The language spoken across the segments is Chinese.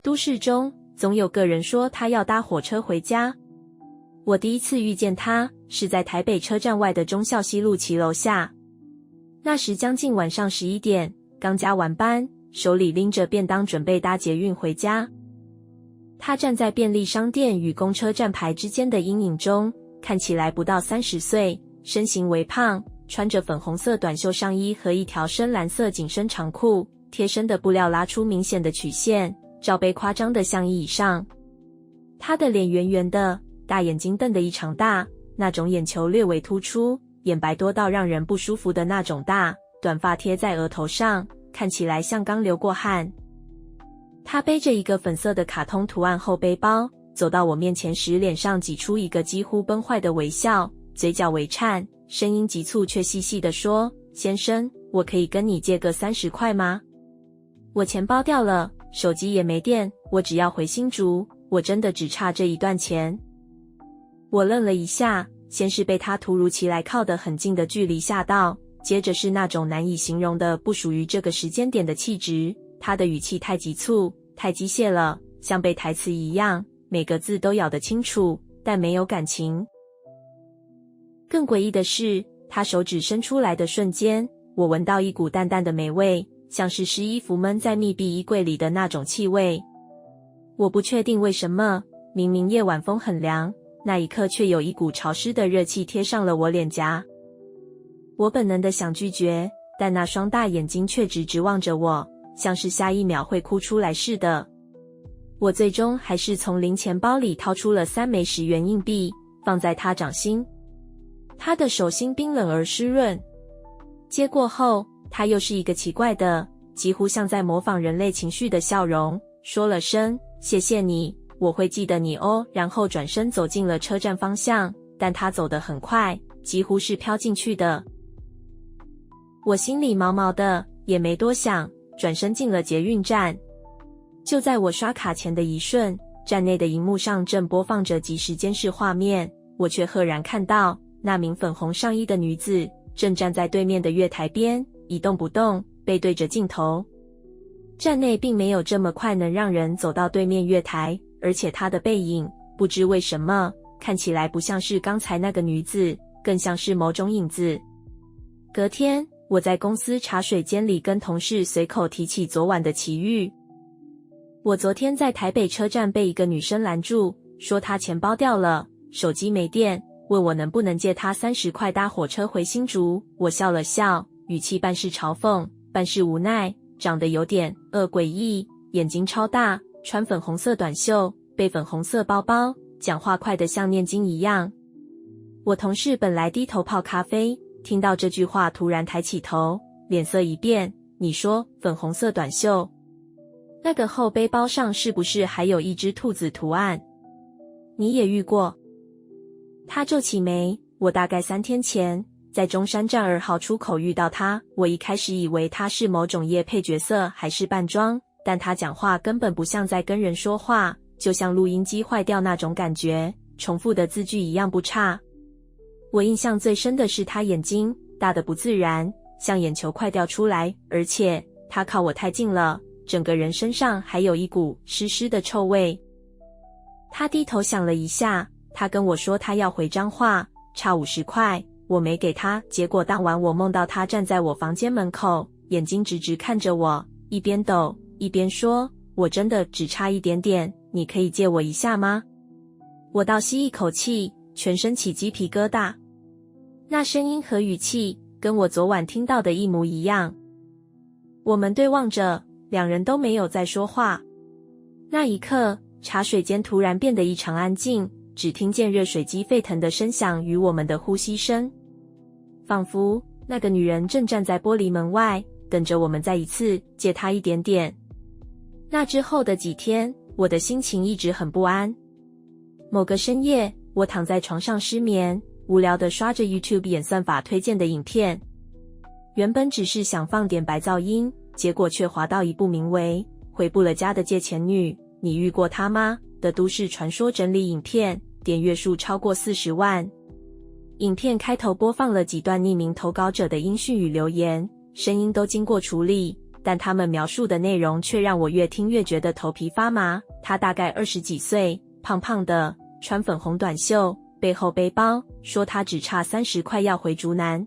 都市中总有个人说他要搭火车回家。我第一次遇见他是在台北车站外的忠孝西路骑楼下。那时将近晚上11点，刚加完班，手里拎着便当准备搭捷运回家。他站在便利商店与公车站牌之间的阴影中，看起来不到30岁，身形微胖，穿着粉红色短袖上衣和一条深蓝色紧身长裤，贴身的布料拉出明显的曲线，罩杯夸张的像一以上。他的脸圆圆的，大眼睛瞪得异常大，那种眼球略微突出，眼白多到让人不舒服的那种大，短发贴在额头上，看起来像刚流过汗。他背着一个粉色的卡通图案后背包，走到我面前时脸上挤出一个几乎崩坏的微笑，嘴角微颤，声音急促却细细地说：先生，我可以跟你借个30块吗？我钱包掉了，手机也没电，我只要回新竹，我真的只差这一段钱。我愣了一下，先是被他突如其来靠得很近的距离吓到，接着是那种难以形容的不属于这个时间点的气质。他的语气太急促，太机械了，像背台词一样，每个字都咬得清楚，但没有感情。更诡异的是，他手指伸出来的瞬间，我闻到一股淡淡的霉味，像是湿衣服闷在密闭衣柜里的那种气味。我不确定为什么，明明夜晚风很凉，那一刻却有一股潮湿的热气贴上了我脸颊。我本能的想拒绝，但那双大眼睛却直直望着我，像是下一秒会哭出来似的。我最终还是从零钱包里掏出了3枚10元硬币，放在他掌心。他的手心冰冷而湿润。接过后，他又是一个奇怪的，几乎像在模仿人类情绪的笑容，说了声谢谢你，我会记得你哦，然后转身走进了车站方向，但他走得很快，几乎是飘进去的。我心里毛毛的，也没多想，转身进了捷运站。就在我刷卡前的一瞬，站内的萤幕上正播放着即时监视画面，我却赫然看到那名粉红上衣的女子正站在对面的月台边，一动不动，背对着镜头。站内并没有这么快能让人走到对面月台，而且她的背影，不知为什么，看起来不像是刚才那个女子，更像是某种影子。隔天，我在公司茶水间里跟同事随口提起昨晚的奇遇。我昨天在台北车站被一个女生拦住，说她钱包掉了，手机没电，问我能不能借她30块搭火车回新竹。我笑了笑，语气半是嘲讽，半是无奈，长得有点诡异，眼睛超大，穿粉红色短袖，背粉红色包包，讲话快得像念经一样。我同事本来低头泡咖啡，听到这句话突然抬起头，脸色一变，你说粉红色短袖？那个后背包上是不是还有一只兔子图案？你也遇过？他皱起眉，我大概3天前在中山站2号出口遇到他，我一开始以为他是某种业配角色还是扮装，但他讲话根本不像在跟人说话，就像录音机坏掉那种感觉，重复的字句一样不差。我印象最深的是他眼睛大得不自然，像眼球快掉出来，而且他靠我太近了，整个人身上还有一股湿湿的臭味。他低头想了一下，他跟我说他要回彰化，差50块，我没给他。结果当晚我梦到他站在我房间门口，眼睛直直看着我，一边抖一边说，我真的只差一点点，你可以借我一下吗？我倒吸一口气，全身起鸡皮疙瘩。那声音和语气跟我昨晚听到的一模一样。我们对望着，两人都没有再说话。那一刻，茶水间突然变得异常安静，只听见热水机沸腾的声响与我们的呼吸声，仿佛那个女人正站在玻璃门外，等着我们再一次借她一点点。那之后的几天，我的心情一直很不安。某个深夜，我躺在床上失眠，无聊地刷着 YouTube 演算法推荐的影片。原本只是想放点白噪音，结果却滑到一部名为《回不了家的借钱女》，你遇过她吗？的都市传说整理影片，点阅数超过40万。影片开头播放了几段匿名投稿者的音讯与留言，声音都经过处理，但他们描述的内容却让我越听越觉得头皮发麻。他大概20几岁，胖胖的，穿粉红短袖，背后背包，说他只差30块要回竹南。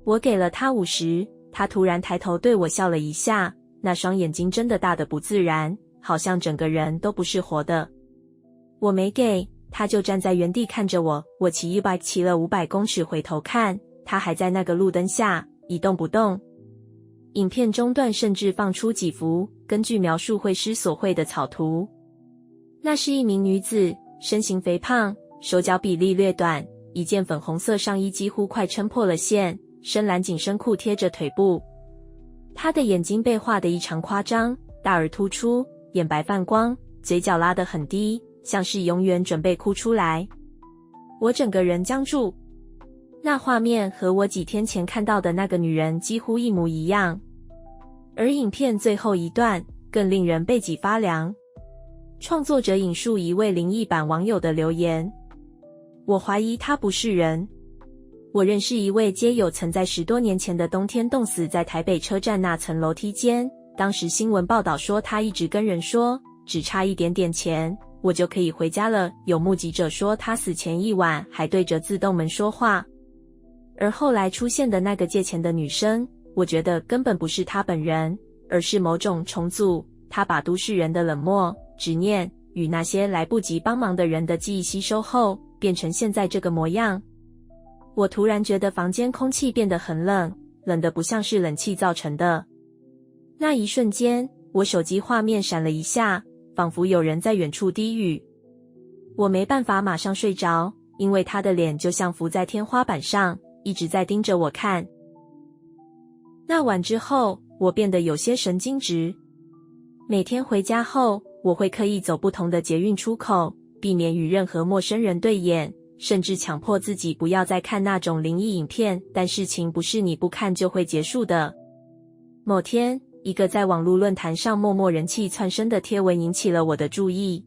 我给了他50，他突然抬头对我笑了一下，那双眼睛真的大得不自然，好像整个人都不是活的。我没给，他就站在原地看着我。我骑100骑了500公尺，回头看，他还在那个路灯下一动不动。影片中段甚至放出几幅根据描述绘师所绘的草图。那是一名女子，身形肥胖，手脚比例略短，一件粉红色上衣几乎快撑破了线，深蓝紧身裤贴着腿部。她的眼睛被画得异常夸张，大而突出，眼白泛光，嘴角拉得很低，像是永远准备哭出来。我整个人僵住。那画面和我几天前看到的那个女人几乎一模一样。而影片最后一段更令人背脊发凉。创作者引述一位灵异版网友的留言：我怀疑他不是人。我认识一位街友，曾在10多年前的冬天冻死在台北车站那层楼梯间。当时新闻报道说他一直跟人说，只差一点点钱，我就可以回家了。有目击者说他死前一晚还对着自动门说话。而后来出现的那个借钱的女生，我觉得根本不是她本人，而是某种重组。她把都市人的冷漠、执念与那些来不及帮忙的人的记忆吸收后，变成现在这个模样。我突然觉得房间空气变得很冷，冷得不像是冷气造成的。那一瞬间，我手机画面闪了一下，仿佛有人在远处低语。我没办法马上睡着，因为他的脸就像浮在天花板上，一直在盯着我看。那晚之后，我变得有些神经质。每天回家后，我会刻意走不同的捷运出口，避免与任何陌生人对眼，甚至强迫自己不要再看那种灵异影片。但事情不是你不看就会结束的。某天，一个在网络论坛上默默人气窜升的贴文引起了我的注意。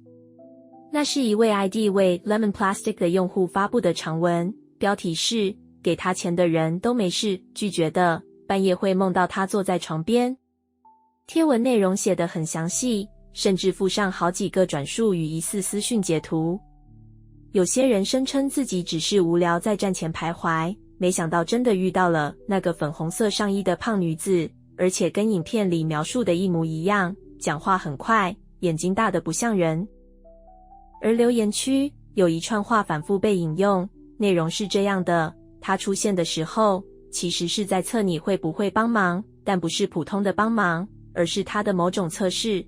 那是一位 ID 为 Lemon Plastic 的用户发布的长文，标题是给他钱的人都没事，拒绝的半夜会梦到他坐在床边。贴文内容写得很详细，甚至附上好几个转述与疑似私讯截图。有些人声称自己只是无聊在站前徘徊，没想到真的遇到了那个粉红色上衣的胖女子，而且跟影片里描述的一模一样，讲话很快，眼睛大得不像人。而留言区有一串话反复被引用，内容是这样的：他出现的时候，其实是在测你会不会帮忙，但不是普通的帮忙，而是他的某种测试。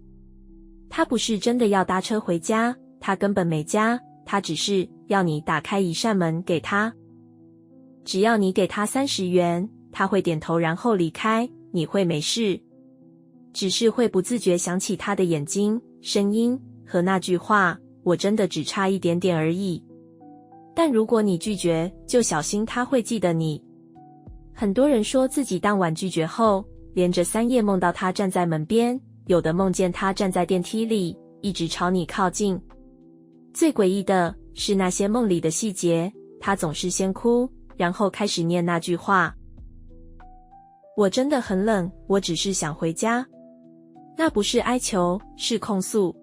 他不是真的要搭车回家，他根本没家，他只是要你打开一扇门给他。只要你给他30元，他会点头然后离开，你会没事。只是会不自觉想起他的眼睛、声音和那句话，我真的只差一点点而已。但如果你拒绝，就小心他会记得你。很多人说自己当晚拒绝后，连着3夜梦到他站在门边，有的梦见他站在电梯里，一直朝你靠近。最诡异的是那些梦里的细节，他总是先哭，然后开始念那句话。我真的很冷，我只是想回家。那不是哀求，是控诉。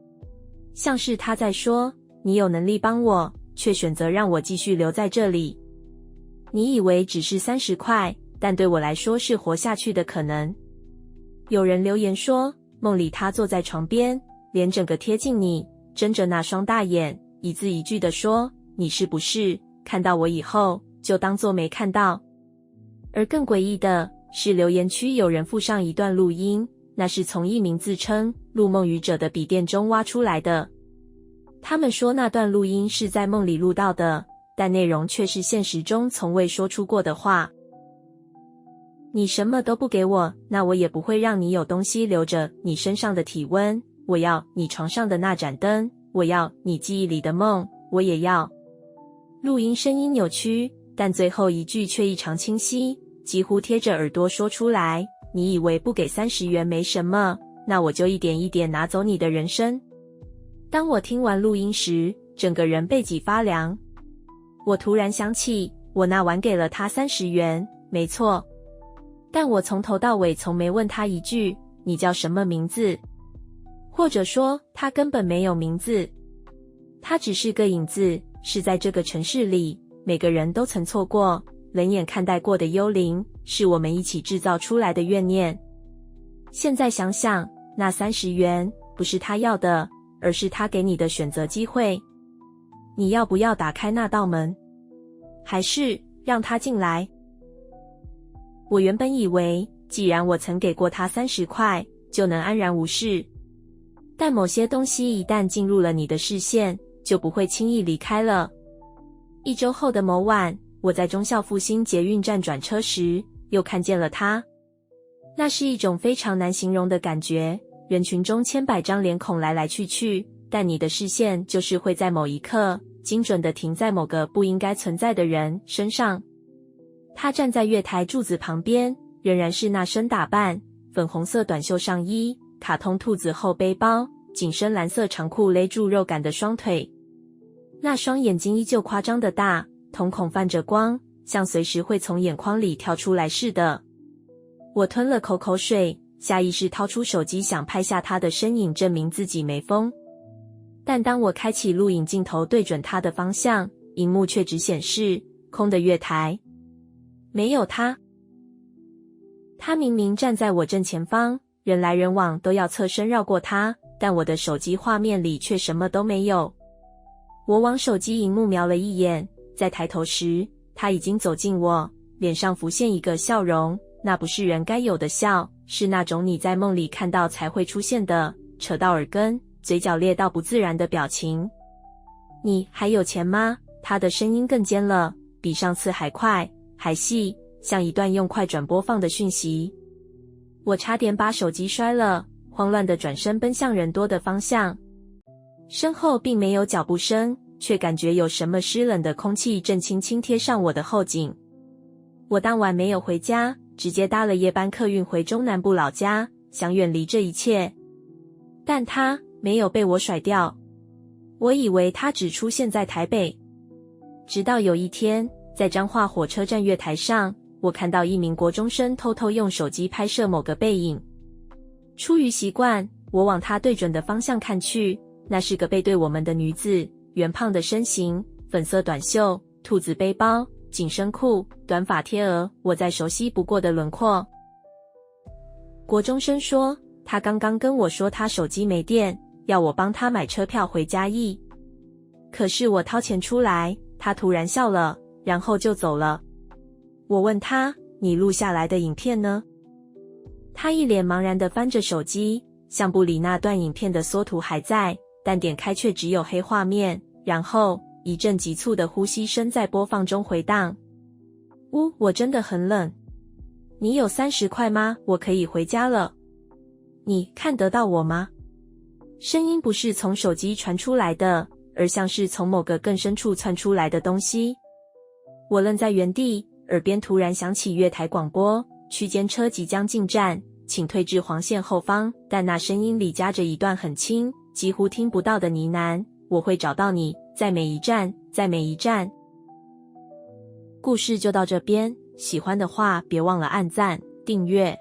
像是他在说，你有能力帮我，却选择让我继续留在这里。你以为只是30块，但对我来说是活下去的可能。有人留言说，梦里他坐在床边，脸整个贴近你，睁着那双大眼，一字一句地说，你是不是看到我以后就当作没看到。而更诡异的是，留言区有人附上一段录音，那是从一名自称入梦语者的笔电中挖出来的。他们说那段录音是在梦里录到的，但内容却是现实中从未说出过的话。你什么都不给我，那我也不会让你有东西留着你身上的体温，我要你床上的那盏灯，我要你记忆里的梦，我也要。录音声音扭曲，但最后一句却异常清晰，几乎贴着耳朵说出来，你以为不给30元没什么，那我就一点一点拿走你的人生。当我听完录音时，整个人背脊发凉。我突然想起，我那晚给了他30元，没错。但我从头到尾从没问他一句你叫什么名字，或者说他根本没有名字。他只是个影子，是在这个城市里每个人都曾错过冷眼看待过的幽灵，是我们一起制造出来的怨念。现在想想，那30元不是他要的，而是他给你的选择机会。你要不要打开那道门，还是让他进来？我原本以为既然我曾给过他30块，就能安然无事。但某些东西一旦进入了你的视线，就不会轻易离开了。1周后的某晚，我在忠孝复兴捷运站转车时，又看见了他。那是一种非常难形容的感觉，人群中千百张脸孔来来去去，但你的视线就是会在某一刻，精准地停在某个不应该存在的人身上。他站在月台柱子旁边，仍然是那身打扮，粉红色短袖上衣，卡通兔子后背包，紧身蓝色长裤勒住肉感的双腿。那双眼睛依旧夸张的大，瞳孔泛着光，像随时会从眼眶里跳出来似的。我吞了口水，下意识掏出手机想拍下他的身影，证明自己没疯。但当我开启录影镜头对准他的方向，荧幕却只显示空的月台，没有他。他明明站在我正前方，人来人往都要侧身绕过他，但我的手机画面里却什么都没有。我往手机荧幕瞄了一眼，再抬头时，他已经走近我，脸上浮现一个笑容，那不是人该有的笑，是那种你在梦里看到才会出现的，扯到耳根，嘴角裂到不自然的表情。你还有钱吗？他的声音更尖了，比上次还快，还细，像一段用快转播放的讯息。我差点把手机摔了，慌乱地转身奔向人多的方向。身后并没有脚步声，却感觉有什么湿冷的空气正轻轻贴上我的后颈。我当晚没有回家，直接搭了夜班客运回中南部老家，想远离这一切。但他没有被我甩掉。我以为他只出现在台北。直到有一天，在彰化火车站月台上，我看到一名国中生偷偷用手机拍摄某个背影。出于习惯，我往他对准的方向看去，那是个背对我们的女子，圆胖的身形，粉色短袖，兔子背包，紧身裤，短发贴额，我再熟悉不过的轮廓。国中生说，他刚刚跟我说他手机没电，要我帮他买车票回嘉义。可是我掏钱出来，他突然笑了，然后就走了。我问他，你录下来的影片呢？他一脸茫然地翻着手机，相簿里那段影片的缩图还在，但点开却只有黑画面，然后一阵急促的呼吸声在播放中回荡。我真的很冷。你有30块吗？我可以回家了。你看得到我吗？声音不是从手机传出来的，而像是从某个更深处窜出来的东西。我愣在原地，耳边突然响起月台广播，区间车即将进站，请退至黄线后方，但那声音里夹着一段很轻，几乎听不到的呢喃，我会找到你，在每一站，在每一站。故事就到这边，喜欢的话别忘了按赞、订阅，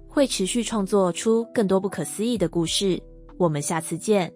会持续创作出更多不可思议的故事，我们下次见。